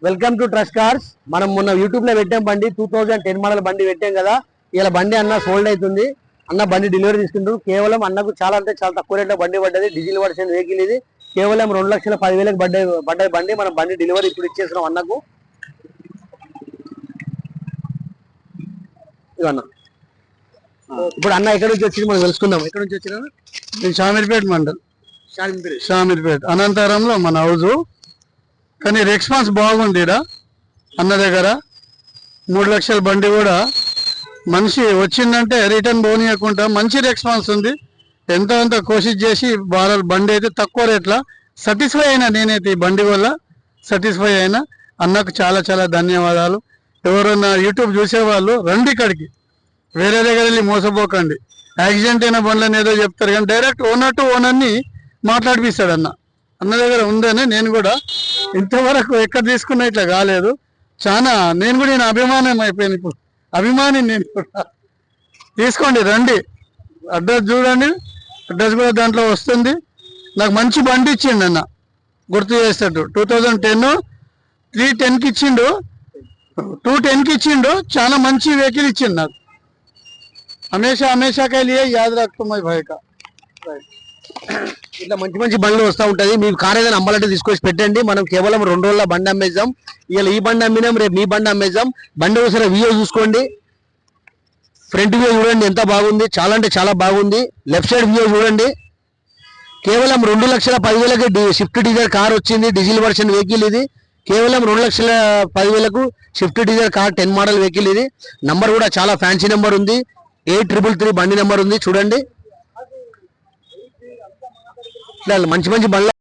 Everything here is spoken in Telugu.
Welcome to trust cars. మనం మొన్న యూట్యూబ్ లో పెట్టాం బండి 2010 మోడల్ బండి పెట్టాం కదా. ఇలా బండి అన్న సోల్డ్ అవుతుంది. అన్న బండి డెలివరీ తీసుకుంటారు. కేవలం అన్నకు చాలా అంటే చాలా తక్కువ రేట్లో బండి పడ్డది. డీజిల్ వర్షన్ వెహికల్ ఇది. కేవలం 2,10,000 పడ్డాయి బండి. మనం బండి డెలివరీ ఇప్పుడు ఇచ్చేస్తున్నాం అన్నకు. ఇవన్న ఇప్పుడు అన్న ఎక్కడి నుంచి వచ్చింది మనం తెలుసుకుందాం. ఎక్కడి నుంచి వచ్చినా? షామీర్పేట మండల్, షామీర్పేట అనంతరంలో మన హౌజు. కానీ రెస్పాన్స్ బాగుంది ఈడ అన్న దగ్గర. 3 లక్షల బండి కూడా మనిషి వచ్చిందంటే రిటర్న్ పోనీయకుండా మంచి రెస్పాన్స్ ఉంది. ఎంత కోషిష్ చేసి బండి అయితే తక్కువ రేట్ల సాటిస్ఫై అయినా. నేనైతే ఈ బండి వల్ల సాటిస్ఫై అయినా. అన్నకు చాలా చాలా ధన్యవాదాలు. ఎవరన్నా యూట్యూబ్ చూసేవాళ్ళు రండి ఇక్కడికి, వేరే దగ్గర వెళ్ళి మోసపోకండి. యాక్సిడెంట్ అయిన బండ్లని ఏదో చెప్తారు కానీ డైరెక్ట్ ఓనర్ టు ఓనర్ని మాట్లాడిపిస్తాడు అన్న దగ్గర ఉందని. నేను కూడా ఇంతవరకు ఎక్కడ తీసుకున్నా ఇట్లా కాలేదు. చాలా నేను కూడా నేను అభిమానం అయిపోయాను. ఇప్పుడు అభిమాని నేను కూడా. తీసుకోండి, రండి. అడ్రస్ చూడండి, అడ్రస్ కూడా దాంట్లో వస్తుంది. నాకు మంచి బండి ఇచ్చిండు అన్న, గుర్తు చేస్తాడు. 2010 310కి ఇచ్చిండు, 210కి ఇచ్చిండు. చాలా మంచి వెహికల్ ఇచ్చిండు నాకు. హమేషా కే లియే యాద్ రఖో మై భాయ్ కా. ఇట్లా మంచి మంచి బండ్లు వస్తూ ఉంటాయి. మీకు కార్ ఏదైనా అమ్మాలంటే తీసుకొచ్చి పెట్టండి. మనం కేవలం 2 రోజుల బండి అమ్మేద్దాం. ఇలా ఈ బండి అమ్మినాం, రేపు మీ బండి అమ్మేద్దాం. బండి ఒకసారి వ్యూ చూసుకోండి. ఫ్రంట్ వ్యూ చూడండి ఎంత బాగుంది, చాలా అంటే చాలా బాగుంది. లెఫ్ట్ సైడ్ వ్యూ చూడండి. కేవలం 2,10,000కి స్విఫ్ట్ డిజైర్ కార్ వచ్చింది. డీజిల్ వర్షన్ వెహికల్ ఇది. కేవలం 2,10,000కు Swift Dzire car 10 model vehicle ఇది. నంబర్ కూడా చాలా ఫ్యాన్సీ నెంబర్ ఉంది. 8333 బండి నెంబర్ ఉంది చూడండి. మంచి మంచి బండ్లు